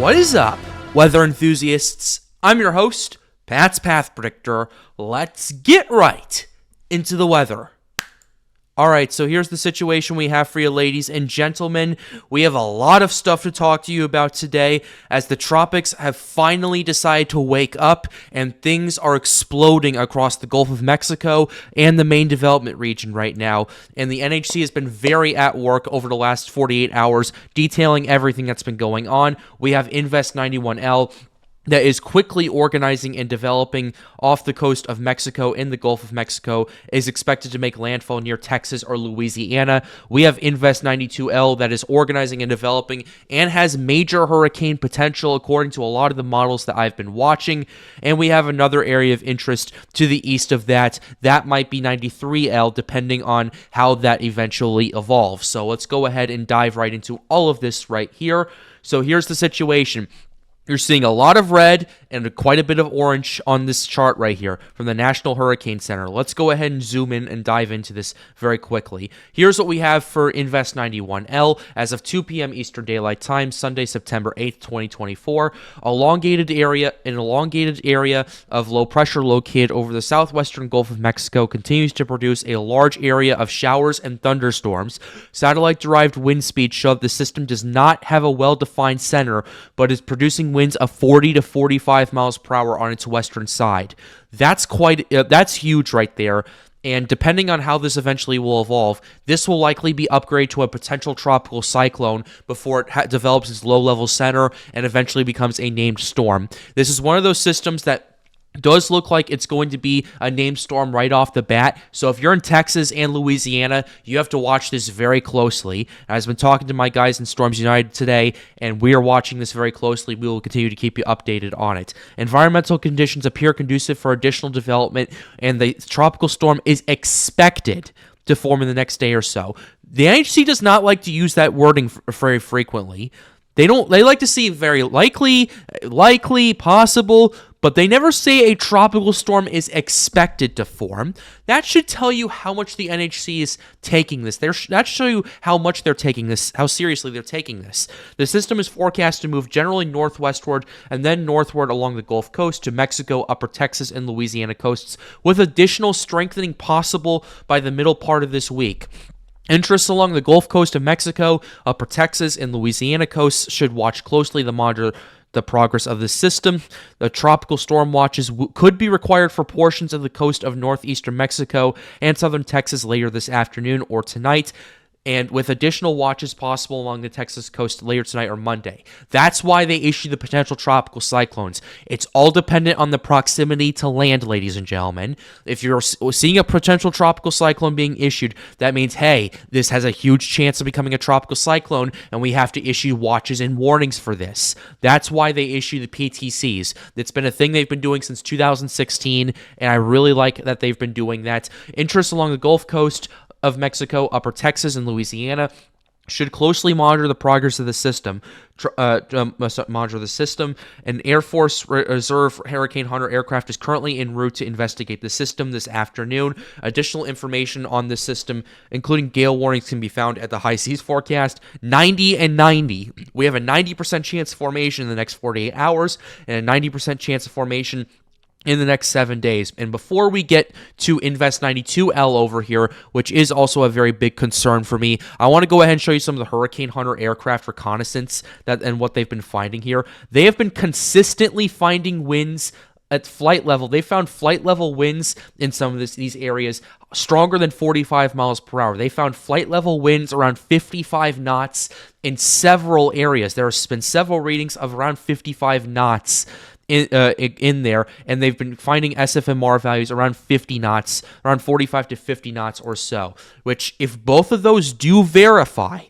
What is up, weather enthusiasts? I'm your host, Pat's Path Predictor. Let's get right into the weather. Alright, so here's the situation we have for you, ladies and gentlemen. We have a lot of stuff to talk to you about today as the tropics have finally decided to wake up and things are exploding across the Gulf of Mexico and the main development region right now. And the NHC has been very at work over the last 48 hours detailing everything that's been going on. We have Invest 91L that is quickly organizing and developing off the coast of Mexico in the Gulf of Mexico, is expected to make landfall near Texas or Louisiana. We have Invest 92L that is organizing and developing and has major hurricane potential according to a lot of the models that I've been watching. And we have another area of interest to the east of that. That might be 93L depending on how that eventually evolves. So let's go ahead and dive right into all of this right here. So here's the situation. You're seeing a lot of red and quite a bit of orange on this chart right here from the National Hurricane Center. Let's go ahead and zoom in and dive into this very quickly. Here's what we have for Invest 91L as of 2 p.m. Eastern Daylight Time, Sunday, September 8th, 2024. An elongated area of low pressure located over the southwestern Gulf of Mexico continues to produce a large area of showers and thunderstorms. Satellite-derived wind speeds show that the system does not have a well-defined center, but is producing winds of 40 to 45 miles per hour on its western side. That's huge right there. And depending on how this eventually will evolve, this will likely be upgraded to a potential tropical cyclone before it develops its low-level center and eventually becomes a named storm. This is one of those systems that does look like it's going to be a named storm right off the bat. So if you're in Texas and Louisiana, you have to watch this very closely. I've been talking to my guys in Storms United today, and we are watching this very closely. We will continue to keep you updated on it. Environmental conditions appear conducive for additional development, and the tropical storm is expected to form in the next day or so. The NHC does not like to use that wording very frequently. They like to see very likely, possible, but they never say a tropical storm is expected to form. That should tell you how much the NHC is taking this. That should show you how much they're taking this, how seriously they're taking this. The system is forecast to move generally northwestward and then northward along the Gulf Coast to Mexico, upper Texas, and Louisiana coasts, with additional strengthening possible by the middle part of this week. Interests along the Gulf Coast of Mexico, upper Texas, and Louisiana coasts should watch closely to monitor the progress of the system. The tropical storm watches could be required for portions of the coast of northeastern Mexico and southern Texas later this afternoon or tonight, and with additional watches possible along the Texas coast later tonight or Monday. That's why they issue the potential tropical cyclones. It's all dependent on the proximity to land, ladies and gentlemen. If you're seeing a potential tropical cyclone being issued, that means, hey, this has a huge chance of becoming a tropical cyclone, and we have to issue watches and warnings for this. That's why they issue the PTCs. It's been a thing they've been doing since 2016, and I really like that they've been doing that. Interest along the Gulf Coast of Mexico, upper Texas, and Louisiana should closely monitor the progress of the system. An Air Force Reserve Hurricane Hunter aircraft is currently en route to investigate the system this afternoon. Additional information on this system, including gale warnings, can be found at the high seas forecast. 90 and 90. We have a 90% chance of formation in the next 48 hours and a 90% chance of formation in the next 7 days. And before we get to Invest 92L over here, which is also a very big concern for me, I want to go ahead and show you some of the Hurricane Hunter aircraft reconnaissance and what they've been finding here. They have been consistently finding winds at flight level. They found flight level winds in some of these areas stronger than 45 miles per hour. They found flight level winds around 55 knots in several areas. There have been several readings of around 55 knots in there, and they've been finding SFMR values around 50 knots, around 45 to 50 knots or so, which if both of those do verify,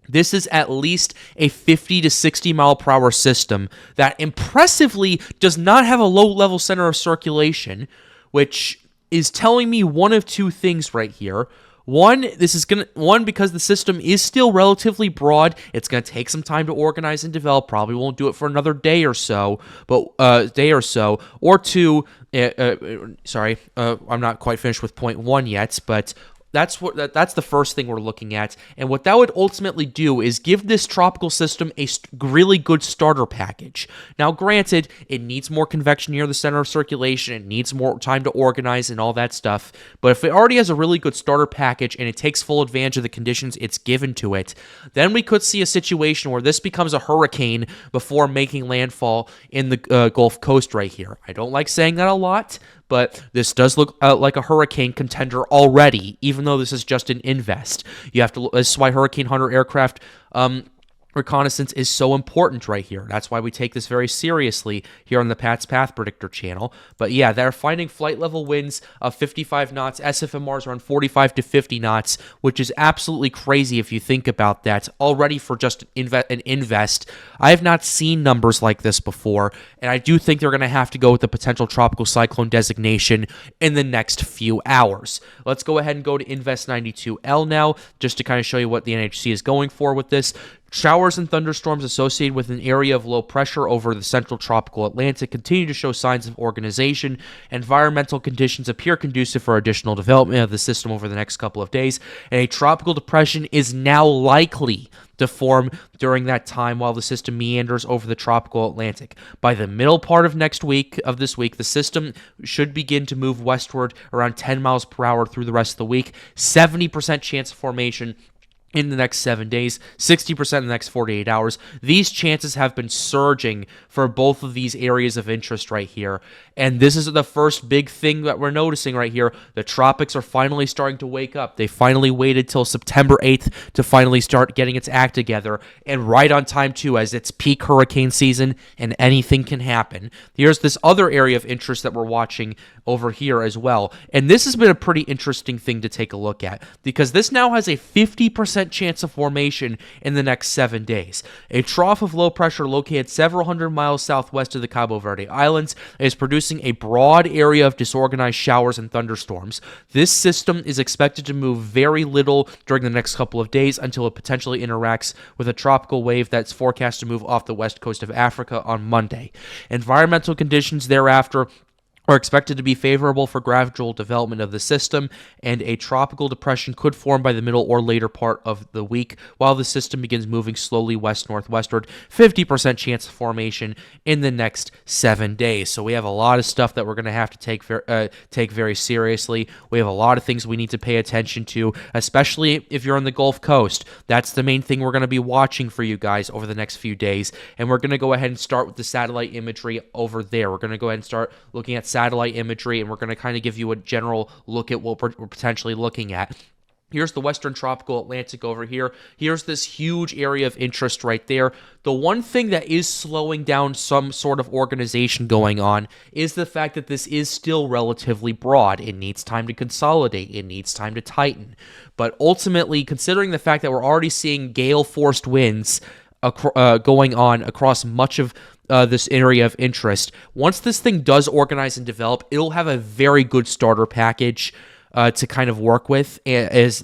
this is at least a 50 to 60 mile per hour system that impressively does not have a low-level center of circulation, which is telling me one of two things right here. One, because the system is still relatively broad, it's gonna take some time to organize and develop. Probably won't do it for another day or so, Or two, I'm not quite finished with point one yet, but That's the first thing we're looking at. And what that would ultimately do is give this tropical system a really good starter package. Now, granted, it needs more convection near the center of circulation. It needs more time to organize and all that stuff. But if it already has a really good starter package and it takes full advantage of the conditions it's given to it, then we could see a situation where this becomes a hurricane before making landfall in the Gulf Coast right here. I don't like saying that a lot, but this does look like a hurricane contender already, even though this is just an invest. You have to. This is why Hurricane Hunter aircraft reconnaissance is so important right here. That's why we take this very seriously here on the Pat's Path Predictor channel. But yeah, they're finding flight level winds of 55 knots, SFMRs around 45 to 50 knots, which is absolutely crazy if you think about that. Already for just an invest, I have not seen numbers like this before, and I do think they're going to have to go with the potential tropical cyclone designation in the next few hours. Let's go ahead and go to Invest 92L now, just to kind of show you what the NHC is going for with this. Showers and thunderstorms associated with an area of low pressure over the central tropical Atlantic continue to show signs of organization. Environmental conditions appear conducive for additional development of the system over the next couple of days, and a tropical depression is now likely to form during that time while the system meanders over the tropical Atlantic. By the middle part of this week, the system should begin to move westward around 10 miles per hour through the rest of the week. 70% chance of formation in the next 7 days, 60% in the next 48 hours. These chances have been surging for both of these areas of interest right here. And this is the first big thing that we're noticing right here. The tropics are finally starting to wake up. They finally waited till September 8th to finally start getting its act together. And right on time, too, as it's peak hurricane season and anything can happen. Here's this other area of interest that we're watching over here as well. And this has been a pretty interesting thing to take a look at, because this now has a 50% chance of formation in the next 7 days. A trough of low pressure located several hundred miles southwest of the Cabo Verde Islands is producing a broad area of disorganized showers and thunderstorms. This system is expected to move very little during the next couple of days until it potentially interacts with a tropical wave that's forecast to move off the west coast of Africa on Monday. Environmental conditions thereafter are expected to be favorable for gradual development of the system, and a tropical depression could form by the middle or later part of the week while the system begins moving slowly west-northwestward. 50% chance of formation in the next 7 days. So we have a lot of stuff that we're going to have to take very seriously. We have a lot of things we need to pay attention to, especially if you're on the Gulf Coast. That's the main thing we're going to be watching for you guys over the next few days, and we're going to go ahead and start with the satellite imagery over there. We're going to go ahead and start looking at satellite imagery, and we're going to kind of give you a general look at what we're potentially looking at. Here's the western tropical Atlantic over here. Here's this huge area of interest right there. The one thing that is slowing down some sort of organization going on is the fact that this is still relatively broad. It needs time to consolidate. It needs time to tighten. But ultimately, considering the fact that we're already seeing gale-forced winds going on across much of this area of interest, once this thing does organize and develop, it'll have a very good starter package to kind of work with. Has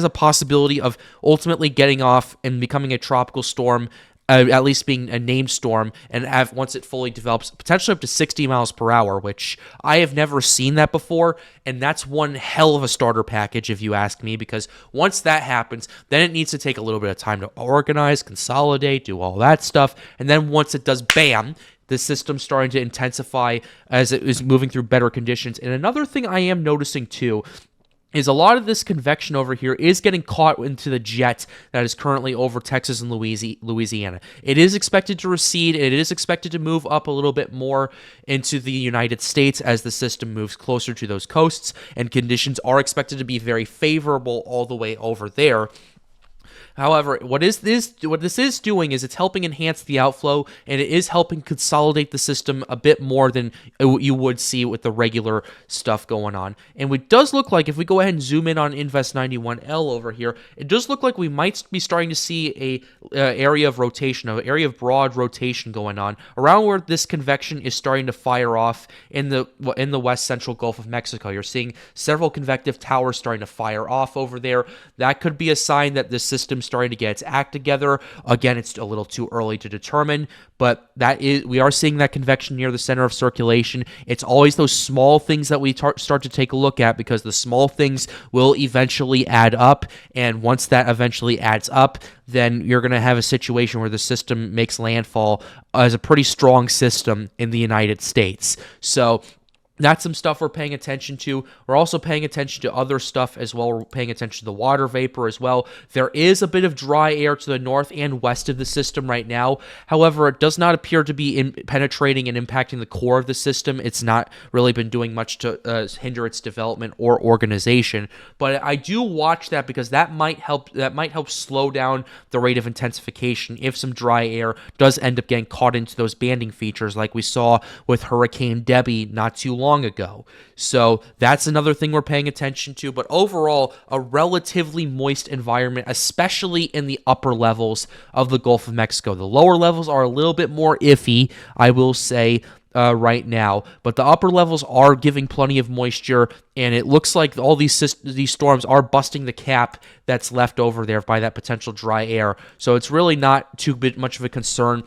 a possibility of ultimately getting off and becoming a tropical storm, at least being a named storm, and once it fully develops, potentially up to 60 miles per hour, which I have never seen that before, and that's one hell of a starter package if you ask me, because once that happens, then it needs to take a little bit of time to organize, consolidate, do all that stuff, and then once it does, bam, the system's starting to intensify as it is moving through better conditions. And another thing I am noticing too is a lot of this convection over here is getting caught into the jet that is currently over Texas and Louisiana. It is expected to recede, and it is expected to move up a little bit more into the United States as the system moves closer to those coasts, and conditions are expected to be very favorable all the way over there. However, what this is doing is it's helping enhance the outflow, and it is helping consolidate the system a bit more than you would see with the regular stuff going on. And it does look like, if we go ahead and zoom in on Invest 91L over here, it does look like we might be starting to see an area of rotation, an area of broad rotation going on around where this convection is starting to fire off in the west central Gulf of Mexico. You're seeing several convective towers starting to fire off over there. That could be a sign that the system system starting to get its act together. Again, it's a little too early to determine, but we are seeing that convection near the center of circulation. It's always those small things that we start to take a look at, because the small things will eventually add up, and once that eventually adds up, then you're going to have a situation where the system makes landfall as a pretty strong system in the United States. So that's some stuff we're paying attention to. We're also paying attention to other stuff as well. We're paying attention to the water vapor as well. There is a bit of dry air to the north and west of the system right now. However, it does not appear to be penetrating and impacting the core of the system. It's not really been doing much to hinder its development or organization. But I do watch that, because that might help slow down the rate of intensification if some dry air does end up getting caught into those banding features like we saw with Hurricane Debbie not too long ago. So that's another thing we're paying attention to. But overall, a relatively moist environment, especially in the upper levels of the Gulf of Mexico. The lower levels are a little bit more iffy, I will say, right now, but the upper levels are giving plenty of moisture, and it looks like all these storms are busting the cap that's left over there by that potential dry air. So it's really not too much of a concern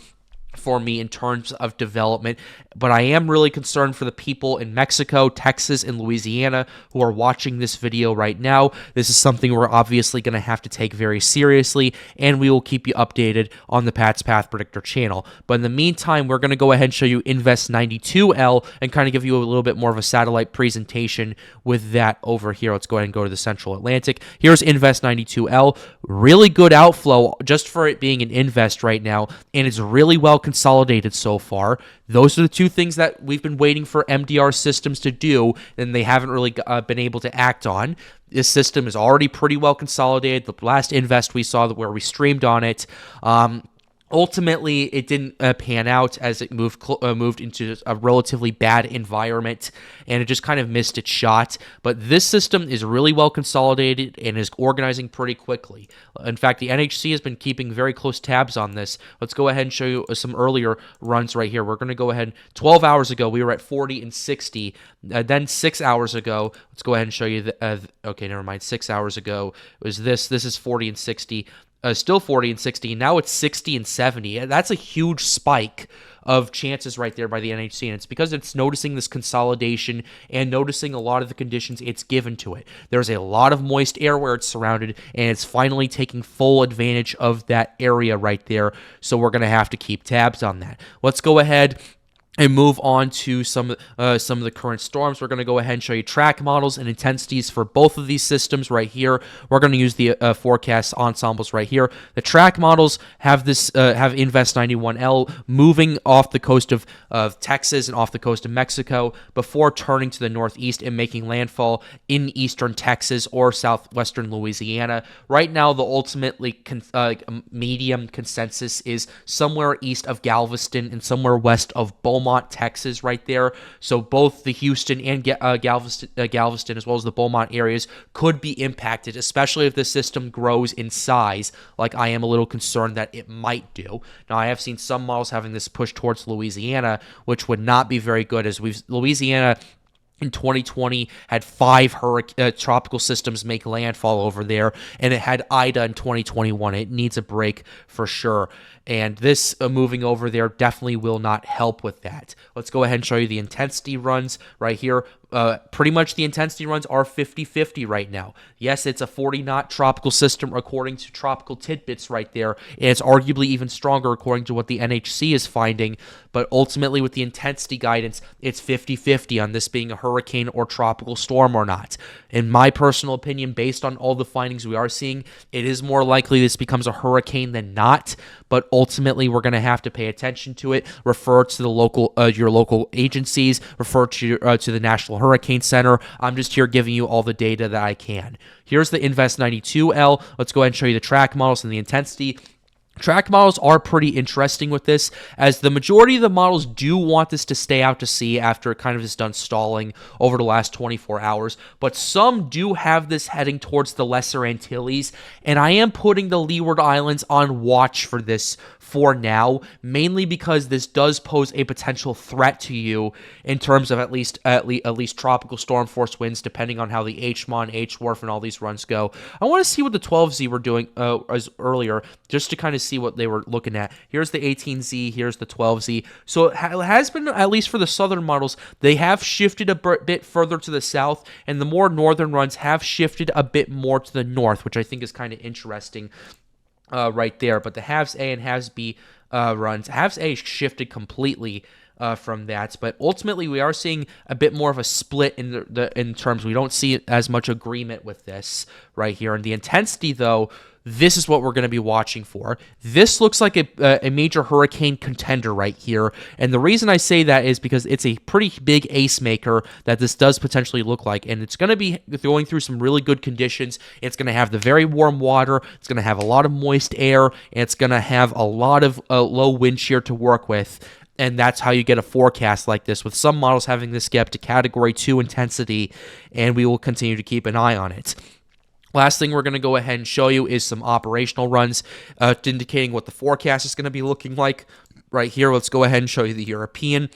for me in terms of development, but I am really concerned for the people in Mexico, Texas, and Louisiana who are watching this video right now. This is something we're obviously going to have to take very seriously, and we will keep you updated on the Pat's Path Predictor channel. But in the meantime, we're going to go ahead and show you Invest 92L and kind of give you a little bit more of a satellite presentation with that over here. Let's go ahead and go to the Central Atlantic. Here's Invest 92L. Really good outflow just for it being an invest right now, and it's really well consolidated so far. Those are the two things that we've been waiting for MDR systems to do, and they haven't really been able to act on. This system is already pretty well consolidated. The last invest we saw where we streamed on it, ultimately, it didn't pan out as it moved into a relatively bad environment, and it just kind of missed its shot. But this system is really well consolidated and is organizing pretty quickly. In fact, the NHC has been keeping very close tabs on this. Let's go ahead and show you some earlier runs right here. We're going to go ahead. 12 hours ago, we were at 40 and 60. Then 6 hours ago, let's go ahead and show you. Okay, never mind. 6 hours ago, it was this. This is 40 and 60. Still 40 and 60, and now it's 60 and 70. That's a huge spike of chances right there by the NHC, and it's because it's noticing this consolidation and noticing a lot of the conditions it's given to it. There's a lot of moist air where it's surrounded, and it's finally taking full advantage of that area right there, so we're going to have to keep tabs on that. Let's go ahead and move on to some of the current storms. We're going to go ahead and show you track models and intensities for both of these systems right here. We're going to use the forecast ensembles right here. The track models have have Invest 91L moving off the coast of Texas and off the coast of Mexico before turning to the northeast and making landfall in eastern Texas or southwestern Louisiana. Right now, the ultimately medium consensus is somewhere east of Galveston and somewhere west of Beaumont, Texas, right there. So both the Houston and Galveston, as well as the Beaumont areas, could be impacted, especially if the system grows in size, like I am a little concerned that it might do. Now, I have seen some models having this push towards Louisiana, which would not be very good, as Louisiana in 2020 had 5 tropical systems make landfall over there, and it had Ida in 2021. It needs a break for sure, and this moving over there definitely will not help with that. Let's go ahead and show you the intensity runs right here. Pretty much the intensity runs are 50-50 right now. Yes, it's a 40-knot tropical system according to Tropical Tidbits right there, and it's arguably even stronger according to what the NHC is finding, but ultimately with the intensity guidance, it's 50-50 on this being a hurricane or tropical storm or not. In my personal opinion, based on all the findings we are seeing, it is more likely this becomes a hurricane than not, but ultimately we're going to have to pay attention to it. Refer to the your local agencies, refer to the National Hurricane Center. I'm just here giving you all the data that I can. Here's the Invest 92L. Let's go ahead and show you the track models and the intensity. Track models are pretty interesting with this, as the majority of the models do want this to stay out to sea after it kind of is done stalling over the last 24 hours, but some do have this heading towards the Lesser Antilles, and I am putting the Leeward Islands on watch for this for now, mainly because this does pose a potential threat to you in terms of at least tropical storm force winds, depending on how the HMON, HWRF, and all these runs go. I want to see what the 12Z were doing as earlier, just to kind of see what they were looking at. Here's the 18Z, here's the 12Z. So it has been, at least for the southern models, they have shifted a bit further to the south, and the more northern runs have shifted a bit more to the north, which I think is kind of interesting right there. But the halves A and halves B runs, halves A shifted completely from that, but ultimately we are seeing a bit more of a split in terms. We don't see as much agreement with this right here. And the intensity, though, this is what we're going to be watching for. This looks like a major hurricane contender right here, and the reason I say that is because it's a pretty big ace maker that this does potentially look like, and it's going to be going through some really good conditions. It's going to have the very warm water, it's going to have a lot of moist air, and it's going to have a lot of low wind shear to work with. And that's how you get a forecast like this, with some models having this get up to Category 2 intensity, and we will continue to keep an eye on it. Last thing we're going to go ahead and show you is some operational runs indicating what the forecast is going to be looking like. Right here, let's go ahead and show you the European,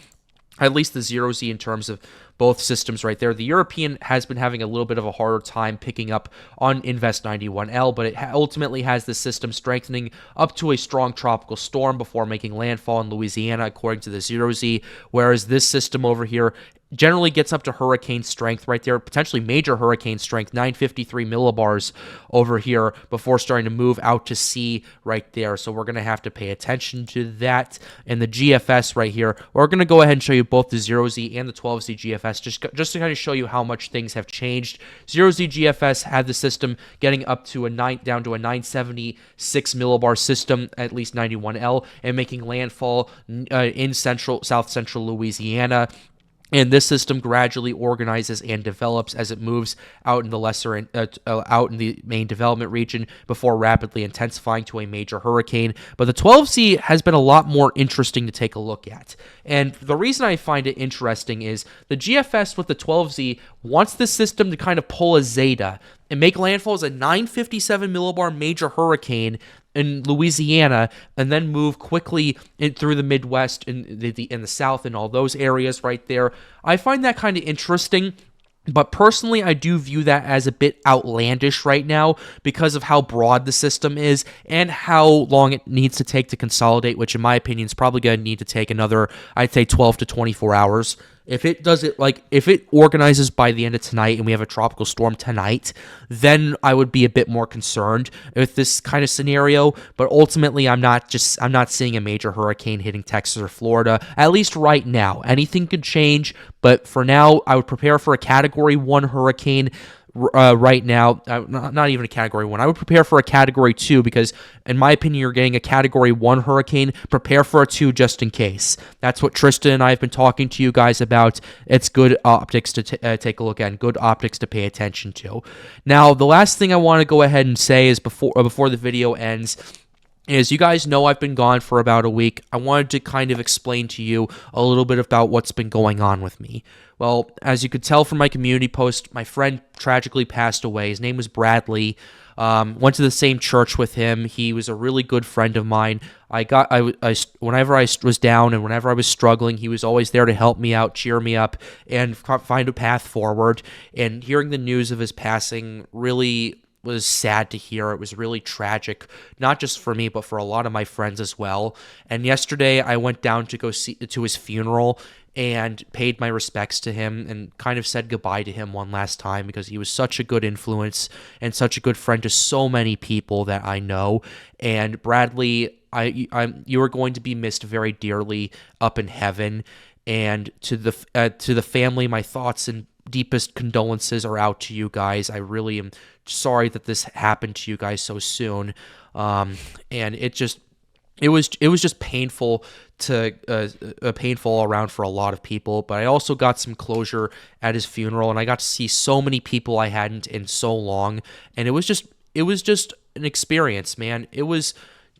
at least the 0Z in terms of both systems right there. The European has been having a little bit of a harder time picking up on Invest 91L, but it ultimately has the system strengthening up to a strong tropical storm before making landfall in Louisiana, according to the 0Z, whereas this system over here generally gets up to hurricane strength right there, potentially major hurricane strength, 953 millibars over here before starting to move out to sea right there. So we're going to have to pay attention to that. And the GFS right here, we're going to go ahead and show you both the 0Z and the 12Z GFS just to kind of show you how much things have changed. 0Z GFS had the system getting up to down to a 976 millibar system, at least 91L, and making landfall in south central Louisiana. And this system gradually organizes and develops as it moves out in the out in the main development region before rapidly intensifying to a major hurricane. But the 12Z has been a lot more interesting to take a look at. And the reason I find it interesting is the GFS with the 12Z wants the system to kind of pull a zeta and make landfall as a 957 millibar major hurricane in Louisiana, and then move quickly through the Midwest and in the South and all those areas right there. I find that kind of interesting, but personally, I do view that as a bit outlandish right now because of how broad the system is and how long it needs to take to consolidate, which in my opinion is probably going to need to take another, I'd say 12 to 24 hours. If it does it, if it organizes by the end of tonight and we have a tropical storm tonight, then I would be a bit more concerned with this kind of scenario. But ultimately, I'm not seeing a major hurricane hitting Texas or Florida, at least right now. Anything could change, but for now, I would prepare for a Category 1 hurricane. Right now, not even a Category 1. I would prepare for a Category 2 because, in my opinion, you're getting a Category 1 hurricane. Prepare for a 2 just in case. That's what Tristan and I have been talking to you guys about. It's good optics to take a look at and good optics to pay attention to. Now, the last thing I want to go ahead and say is before the video ends, as you guys know, I've been gone for about a week. I wanted to kind of explain to you a little bit about what's been going on with me. Well, as you could tell from my community post, my friend tragically passed away. His name was Bradley. Went to the same church with him. He was a really good friend of mine. Whenever I was down and whenever I was struggling, he was always there to help me out, cheer me up, and find a path forward. And hearing the news of his passing really was sad to hear. It was really tragic, not just for me, but for a lot of my friends as well. And yesterday, I went down to go to his funeral and paid my respects to him and kind of said goodbye to him one last time because he was such a good influence and such a good friend to so many people that I know. And Bradley, you are going to be missed very dearly up in heaven. And to the family, my thoughts and deepest condolences are out to you guys. I really am sorry that this happened to you guys so soon. And it was just painful painful all around for a lot of people, but I also got some closure at his funeral, and I got to see so many people I hadn't in so long, and it was just an experience, man. It was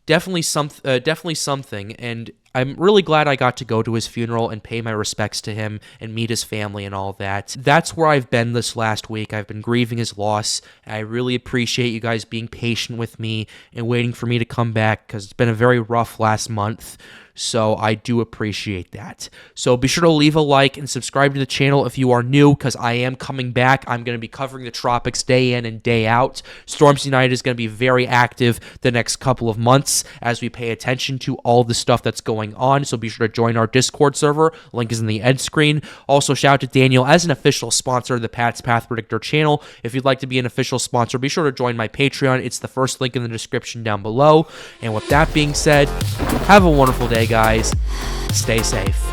definitely something, and I'm really glad I got to go to his funeral and pay my respects to him and meet his family and all that. That's where I've been this last week. I've been grieving his loss. I really appreciate you guys being patient with me and waiting for me to come back because it's been a very rough last month. So I do appreciate that. So be sure to leave a like and subscribe to the channel if you are new, because I am coming back. I'm going to be covering the tropics day in and day out. Storms United is going to be very active the next couple of months as we pay attention to all the stuff that's going on. So be sure to join our Discord server. Link is in the end screen. Also, shout out to Daniel as an official sponsor of the Pat's Path Predictor channel. If you'd like to be an official sponsor, be sure to join my Patreon. It's the first link in the description down below. And with that being said, have a wonderful day, guys. Stay safe.